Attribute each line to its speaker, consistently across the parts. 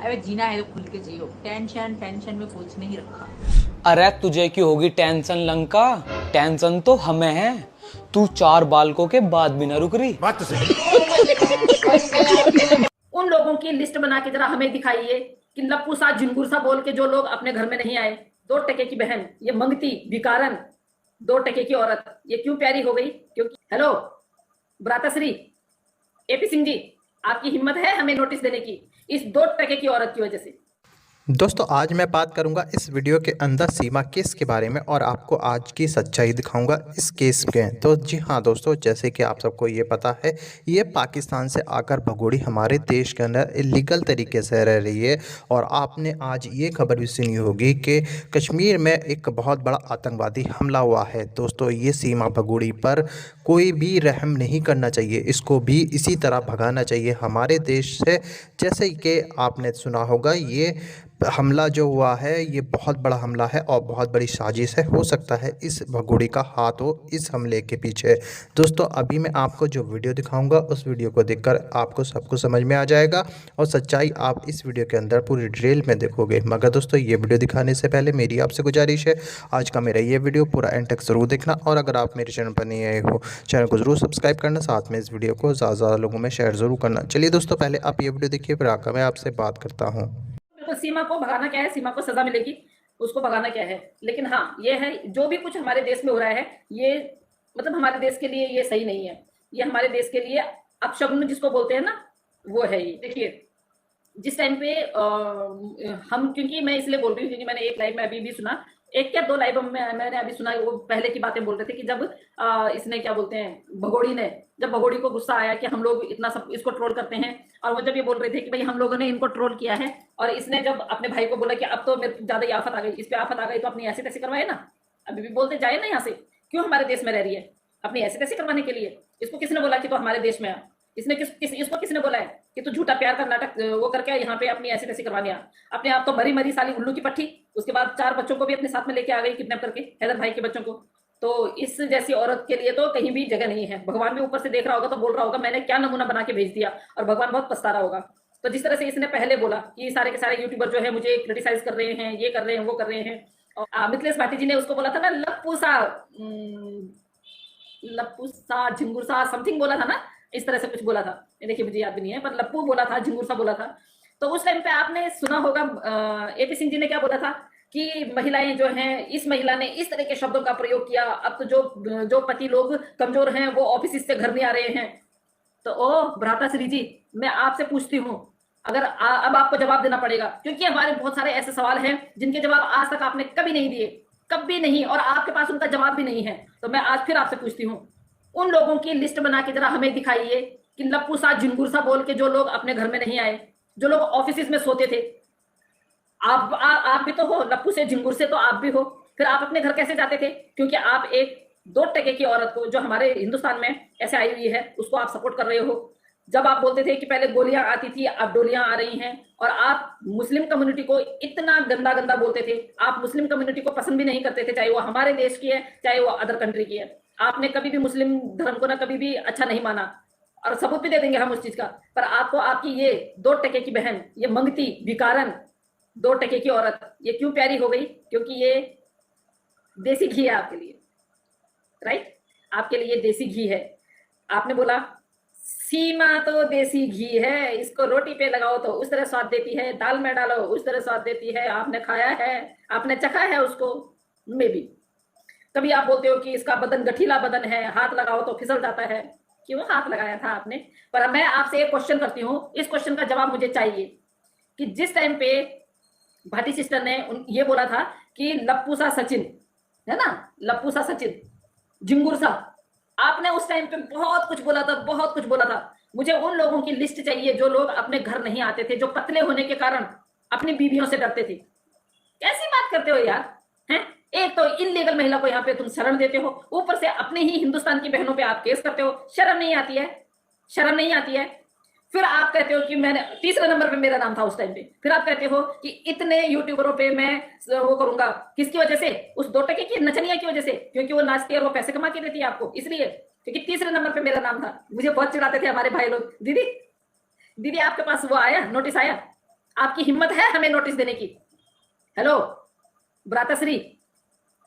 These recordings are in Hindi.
Speaker 1: अबे जीना है तो खुल के जियो। टेंशन टेंशन में कुछ नहीं रखा।
Speaker 2: अरे तुझे की होगी टेंशन लंका। टेंशन तो हमें है। तू 4 बालकों के बाद भी ना रुक रही।
Speaker 3: बात तो सही।
Speaker 4: उन लोगों की लिस्ट बना के जरा हमें दिखाइए कि लप्पू सा झिंगुर सा बोल के जो लोग अपने घर में नहीं आए। 2 टके की बहन, ये मंगती भिकारन, 2 टके की औरत, ये क्यों प्यारी हो गई? क्योंकि हेलो भ्राताश्री एपी सिंह जी, आपकी हिम्मत है हमें नोटिस देने की इस 2 टके की औरत की वजह से।
Speaker 5: दोस्तों आज मैं बात करूंगा इस वीडियो के अंदर सीमा केस के बारे में और आपको आज की सच्चाई दिखाऊंगा इस केस के। तो जी हाँ दोस्तों, जैसे कि आप सबको ये पता है, ये पाकिस्तान से आकर भगोड़ी हमारे देश के अंदर इलीगल तरीके से रह रही है। और आपने आज ये खबर भी सुनी होगी कि कश्मीर में एक बहुत बड़ा आतंकवादी हमला हुआ है। दोस्तों ये सीमा भगोड़ी पर कोई भी रहम नहीं करना चाहिए, इसको भी इसी तरह भगाना चाहिए हमारे देश से। जैसे कि आपने सुना होगा, ये हमला जो हुआ है ये बहुत बड़ा हमला है और बहुत बड़ी साजिश है। हो सकता है इस भगोड़ी का हाथ हो इस हमले के पीछे। दोस्तों अभी मैं आपको जो वीडियो दिखाऊंगा उस वीडियो को देखकर आपको सब कुछ समझ में आ जाएगा और सच्चाई आप इस वीडियो के अंदर पूरी डिटेल में देखोगे। मगर दोस्तों ये वीडियो दिखाने से पहले मेरी आपसे गुजारिश है, आज का मेरा ये वीडियो पूरा एंड तक ज़रूर देखना। और अगर आप मेरे चैनल पर नहीं आए हो, चैनल को ज़रूर सब्सक्राइब करना, साथ में इस वीडियो को ज़्यादा लोगों में शेयर ज़रूर करना। चलिए दोस्तों पहले आप ये वीडियो देखिए, फिर आकर मैं आपसे बात करता हूँ।
Speaker 4: तो सीमा को भगाना क्या है, सीमा को सजा मिलेगी, उसको भगाना क्या है। लेकिन हाँ ये है, जो भी कुछ हमारे देश में हो रहा है ये मतलब हमारे देश के लिए ये सही नहीं है। ये हमारे देश के लिए अपशगुन जिसको बोलते हैं ना, वो है ये। देखिए जिस टाइम पे हम, क्योंकि मैं इसलिए बोल रही हूँ क्योंकि मैंने एक लाइव में अभी भी सुना, एक या 2 लाइव में मैंने अभी सुना, वो पहले की बातें बोल रहे थे कि जब इसने क्या बोलते हैं भगोड़ी ने, जब भगोड़ी को गुस्सा आया कि हम लोग इतना सब इसको ट्रोल करते हैं, और वो जब ये बोल रहे थे कि भाई हम लोगों ने इनको ट्रोल किया है, और इसने जब अपने भाई को बोला कि अब तो मेरे ज्यादा ही आफत आ गई, इस पे आफत आ गई तो अपनी ऐसे तैसे करवाए ना। अभी भी बोलते जाए ना यहाँ से, क्यों हमारे देश में रह रही है अपनी ऐसे तैसे करवाने के लिए। इसको किसने बोला कि तो हमारे देश में आ? इसने इसको किसने बोला है कि तू झूठा प्यार का नाटक वो करके यहाँ पे अपनी ऐसी तैसी करवाने आ? अपने आप तो मरी मरी साली उल्लू की पट्टी, उसके बाद 4 बच्चों को भी अपने साथ में लेके आ गई किडनैप करके, हैदर भाई के बच्चों को। तो इस जैसी औरत के लिए तो कहीं भी जगह नहीं है। भगवान भी ऊपर से देख रहा होगा तो बोल रहा होगा मैंने क्या नमूना बना के भेज दिया, और भगवान बहुत पछता रहा होगा। तो जिस तरह से इसने पहले बोला कि सारे के सारे यूट्यूबर जो है मुझे क्रिटिसाइज कर रहे हैं, ये कर रहे हैं, वो कर रहे हैं, और मिथिलेश भाटी जी ने उसको बोला था ना लप्पू सा झिंगुर सा समथिंग बोला था ना, इस तरह से कुछ बोला था। देखिए मुझे याद भी नहीं है, पर लप्पू बोला था, झिंगुर सा बोला था। तो उस टाइम पे आपने सुना होगा एपी सिंह जी ने क्या बोला था कि महिलाएं जो हैं, इस महिला ने इस तरह के शब्दों का प्रयोग किया, अब तो जो पति लोग कमजोर हैं वो ऑफिस से घर नहीं आ रहे हैं। तो ओ भ्राताश्री जी, मैं आपसे पूछती हूँ, अगर अब आपको जवाब देना पड़ेगा, क्योंकि हमारे बहुत सारे ऐसे सवाल हैं जिनके जवाब आज तक आपने कभी नहीं दिए, कभी नहीं, और आपके पास उनका जवाब भी नहीं है। तो मैं आज फिर आपसे पूछती हूँ, उन लोगों की लिस्ट बना के जरा हमें दिखाइए कि लप्पू सा झिंगुर सा बोल के जो लोग अपने घर में नहीं आए, जो लोग ऑफिस में सोते थे। आप भी तो हो, लप्पू से झिंगुर से तो आप भी हो। फिर आप अपने घर कैसे जाते थे? क्योंकि आप एक 2 टके की औरत को, जो हमारे हिंदुस्तान में ऐसे आई हुई है, उसको आप सपोर्ट कर रहे हो। जब आप बोलते थे कि पहले गोलियां आती थी अब डोलियां आ रही हैं, और आप मुस्लिम कम्युनिटी को इतना गंदा गंदा बोलते थे। आप मुस्लिम कम्युनिटी को पसंद भी नहीं करते थे, चाहे वो हमारे देश की है चाहे वो अदर कंट्री की है। आपने कभी भी मुस्लिम धर्म को ना कभी भी अच्छा नहीं माना, और सबूत भी दे देंगे हम उस चीज का। पर आपको आपकी ये 2 टके की बहन, ये मंगती भिकारन 2 टके की औरत, ये क्यों प्यारी हो गई? क्योंकि ये देसी घी है आपके लिए, राइट? आपके लिए देसी घी है। आपने बोला सीमा तो देसी घी है, इसको रोटी पे लगाओ तो उस तरह स्वाद देती है, दाल में डालो उस तरह स्वाद देती है। आपने खाया है, आपने चखा है उसको, मे भी। कभी आप बोलते हो कि इसका बदन गठीला बदन है, हाथ लगाओ तो फिसल जाता है। क्यों हाथ लगाया था आपने? पर मैं आपसे एक क्वेश्चन करती हूँ, इस क्वेश्चन का जवाब मुझे चाहिए कि जिस टाइम पे भाटी सिस्टर ने ये बोला था कि लप्पू सा सचिन है ना, लप्पू सा सचिन झिंगुर सा, आपने उस टाइम पे बहुत कुछ बोला था, बहुत कुछ बोला था। मुझे उन लोगों की लिस्ट चाहिए जो लोग अपने घर नहीं आते थे, जो पतले होने के कारण अपनी बीवियों से डरते थे। कैसी बात करते हो यार, हैं? एक तो इनलीगल महिला को यहाँ पे तुम शरण देते हो, ऊपर से अपने ही हिंदुस्तान की बहनों पे आप केस करते हो। शर्म नहीं आती है? शर्म नहीं आती है? फिर आप कहते हो कि मैंने 3रे नंबर पे मेरा नाम था उस टाइम पे। फिर आप कहते हो कि इतने यूट्यूबरों पे मैं वो करूंगा, किसकी वजह से? उस 2 टके की नचनिया की वजह से, क्योंकि वो नाचती है और वो पैसे कमा के देती है आपको, इसलिए क्योंकि 3रे नंबर पे मेरा नाम था। मुझे बहुत चिढ़ाते थे हमारे भाई लोग, दीदी दीदी आपके पास वो आया, नोटिस आया? आपकी हिम्मत है हमें नोटिस देने की? हेलो भ्राताश्री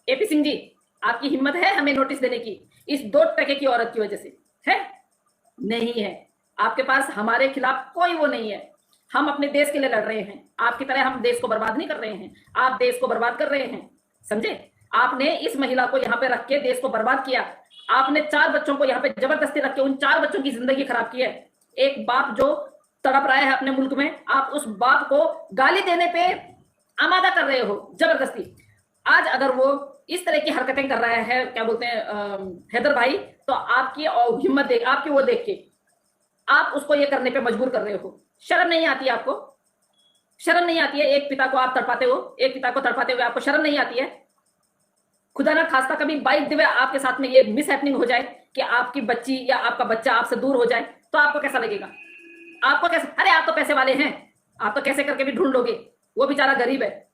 Speaker 4: एपी सिंह जी, आपकी हिम्मत है हमें नोटिस देने की इस 2 टके की औरत की वजह से? है? नहीं है। आपके पास हमारे खिलाफ कोई वो नहीं है। हम अपने देश के लिए लड़ रहे हैं। आपकी तरह हम देश को बर्बाद नहीं कर रहे हैं। आप देश को बर्बाद कर रहे हैं, समझे? आपने इस महिला को यहाँ पे रख के देश को बर्बाद किया। आपने 4 बच्चों को यहाँ पे जबरदस्ती रख के उन 4 बच्चों की जिंदगी खराब की है। एक बाप जो तड़प रहा है अपने मुल्क में, आप उस बाप को गाली देने पे आमादा कर रहे हो जबरदस्ती। आज अगर वो इस तरह की हरकतें कर रहा है, क्या बोलते हैं, हैदर भाई, तो आपकी हिम्मत देख, आपकी वो देख के आप उसको ये करने पे मजबूर कर रहे हो। शर्म नहीं आती है आपको? शर्म नहीं आती है? एक पिता को आप तड़पाते हो, एक पिता को तड़पाते हुए आपको शर्म नहीं आती है? खुदा ना खास्ता कभी बाइक दिवे आपके साथ में ये मिस हैपनिंग हो जाए कि आपकी बच्ची या आपका बच्चा आपसे दूर हो जाए, तो आपको कैसा लगेगा? आपको कैसे? अरे आप तो पैसे वाले हैं, आप तो कैसे करके भी ढूंढ लोगे। वो बेचारा गरीब है,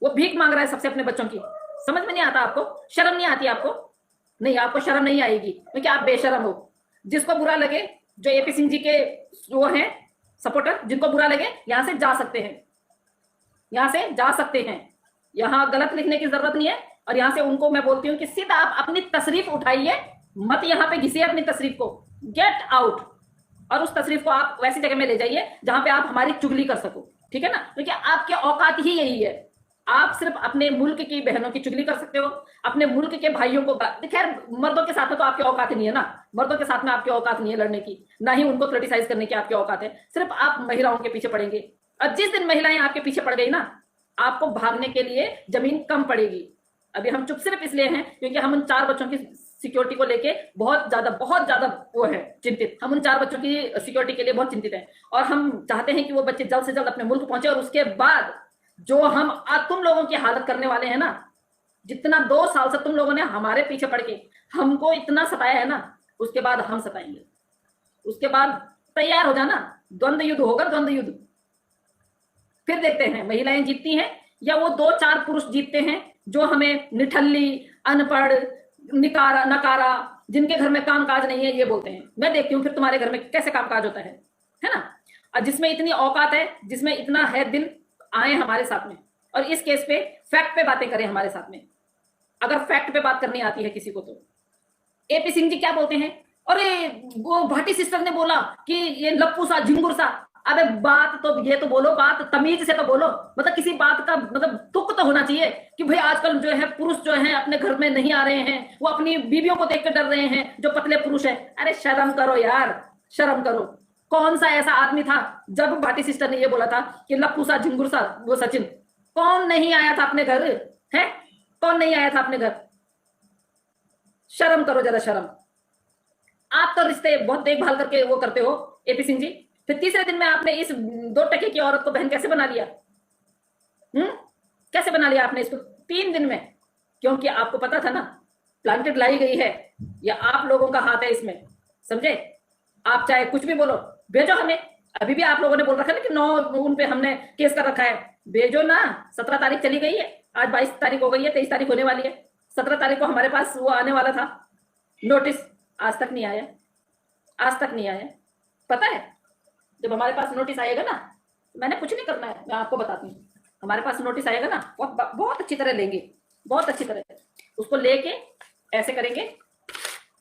Speaker 4: वो भीख मांग रहा है सबसे अपने बच्चों की। समझ में नहीं आता आपको? शर्म नहीं आती आपको? नहीं, आपको शर्म नहीं आएगी क्योंकि आप बेशरम हो। जिसको बुरा लगे, जो एपी सिंह जी के वो हैं सपोर्टर, जिनको बुरा लगे यहां से जा सकते हैं, यहां से जा सकते हैं। यहां गलत लिखने की जरूरत नहीं है। और यहां से उनको मैं बोलती हूँ कि सीधा आप अपनी तशरीफ उठाइए, मत यहां पे घिसिए अपनी तशरीफ को। Get out. और उस तशरीफ को आप वैसी जगह में ले जाइए जहां पे आप हमारी चुगली कर सको, ठीक है ना? क्योंकि आपके औकात ही यही है। आप सिर्फ अपने मुल्क की बहनों की चुगली कर सकते हो, अपने मुल्क के भाइयों को। खैर मर्दों के साथ में तो आपकी औकात नहीं है ना, मर्दों के साथ में आपकी औकात नहीं है लड़ने की, ना ही उनको क्रिटिसाइज करने की आपकी औकात है। सिर्फ आप महिलाओं के पीछे पड़ेंगे। और जिस दिन महिलाएं आपके पीछे पड़ गई ना, आपको भागने के लिए जमीन कम पड़ेगी। अभी हम चुप सिर्फ इसलिए हैं क्योंकि हम उन 4 बच्चों की सिक्योरिटी को लेके बहुत ज्यादा वो है चिंतित। हम उन 4 बच्चों की सिक्योरिटी के लिए बहुत चिंतित हैं और हम चाहते हैं कि वो बच्चे जल्द से जल्द अपने मुल्क पहुंचे। और उसके बाद जो हम तुम लोगों की हालत करने वाले हैं ना, जितना 2 साल से तुम लोगों ने हमारे पीछे पड़ के हमको इतना सताया है ना, उसके बाद हम सताएंगे। उसके बाद तैयार हो जाना, द्वंद्व युद्ध होगा, द्वंद्व युद्ध। फिर देखते हैं महिलाएं जीतती हैं या वो 2-4 पुरुष जीतते हैं जो हमें निठल्ली, अनपढ़, नकारा, जिनके घर में कामकाज नहीं है, ये बोलते हैं। मैं देखती हूँ फिर तुम्हारे घर में कैसे कामकाज होता है ना? और जिसमें इतनी औकात है, जिसमें इतना है दिल, आए हमारे साथ में और इस केस पे फैक्ट पे बातें करें हमारे साथ में। अगर फैक्ट पे बात करनी आती है किसी को तो एपी सिंह जी क्या बोलते हैं? अरे वो भाटी सिस्टर ने बोला कि ये लप्पू सा झिंगुर सा। अबे बात तो ये तो बोलो, बात तमीज से तो बोलो। मतलब किसी बात का मतलब तुक तो होना चाहिए कि भाई आजकल जो है पुरुष जो है अपने घर में नहीं आ रहे हैं, वो अपनी बीवियों को देख कर डर रहे हैं, जो पतले पुरुष है। अरे शर्म करो यार, शर्म करो। कौन सा ऐसा आदमी था जब भाटी सिस्टर ने ये बोला था कि लप्पू सा झिंगुर सा वो सचिन? कौन नहीं आया था अपने घर? है कौन नहीं आया था अपने घर? शर्म करो जरा, शर्म। आप तो रिश्ते बहुत देखभाल करके वो करते हो एपी सिंह जी, फिर तीसरे दिन में आपने इस 2 टके की औरत को बहन कैसे बना लिया? कैसे बना लिया आपने इसको 3 दिन में? क्योंकि आपको पता था ना प्लांटेड लाई गई है, या आप लोगों का हाथ है इसमें, समझे? आप चाहे कुछ भी बोलो, भेजो हमें। अभी भी आप लोगों ने बोल रखा है ना कि 9 उन पे हमने केस कर रखा है, भेजो ना। 17 तारीख चली गई है, आज 22 तारीख हो गई है, 23 तारीख होने वाली है। 17 तारीख को हमारे पास वो आने वाला था नोटिस, आज तक नहीं आया, आज तक नहीं आया। पता है जब हमारे पास नोटिस आएगा ना, मैंने कुछ नहीं करना है, मैं आपको बताती हूँ। हमारे पास नोटिस आएगा ना, बहुत अच्छी तरह लेंगे, बहुत अच्छी तरह उसको लेके ऐसे करेंगे,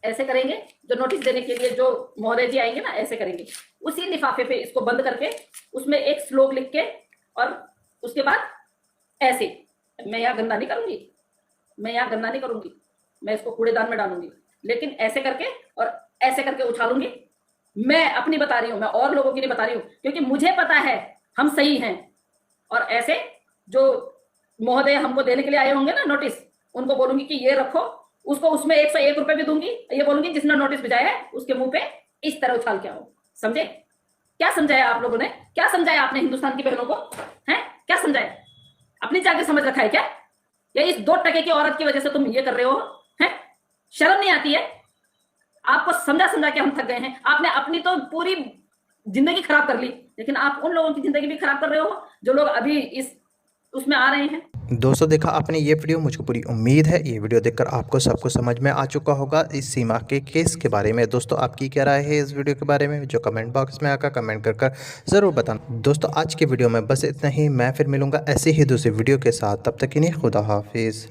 Speaker 4: ऐसे करेंगे। जो नोटिस देने के लिए जो महोदय जी आएंगे ना, ऐसे करेंगे। उसी लिफाफे पे इसको बंद करके उसमें एक श्लोक लिख के, और उसके बाद ऐसे, मैं यहाँ गंदा नहीं करूंगी, मैं यहाँ गंदा नहीं करूंगी, मैं इसको कूड़ेदान में डालूंगी, लेकिन ऐसे करके और ऐसे करके उछालूंगी। मैं अपनी बता रही हूँ, मैं और लोगों की नहीं बता रही हूँ, क्योंकि मुझे पता है हम सही हैं। और ऐसे जो महोदय हमको देने के लिए आए होंगे ना नोटिस, उनको बोलूंगी कि ये रखो, उसको उसमें 101 रुपए भी दूंगी। ये बोलूंगी जिसने नोटिस भिजाया है उसके मुंह पे इस तरह उछाल के आओ। समझे? क्या समझाया आप लोगों ने? क्या समझाया आपने हिंदुस्तान की बहनों को? हैं क्या समझाया? अपनी जाके समझ रखा है क्या? या इस 2 टके की औरत की वजह से तुम ये कर रहे हो? हैं शर्म नहीं आती है? आपको समझा समझा के हम थक गए हैं। आपने अपनी तो पूरी जिंदगी खराब कर ली, लेकिन आप उन लोगों की जिंदगी भी खराब कर रहे हो जो लोग अभी इस उसमें आ रहे हैं।
Speaker 5: दोस्तों देखा आपने ये वीडियो, मुझको पूरी उम्मीद है ये वीडियो देखकर आपको सब कुछ समझ में आ चुका होगा इस सीमा के केस के बारे में। दोस्तों आपकी क्या राय है इस वीडियो के बारे में, जो कमेंट बॉक्स में आकर कमेंट कर ज़रूर बताना। दोस्तों आज के वीडियो में बस इतना ही, मैं फिर मिलूंगा ऐसे ही दूसरी वीडियो के साथ, तब तक के लिए खुदा हाफिज़।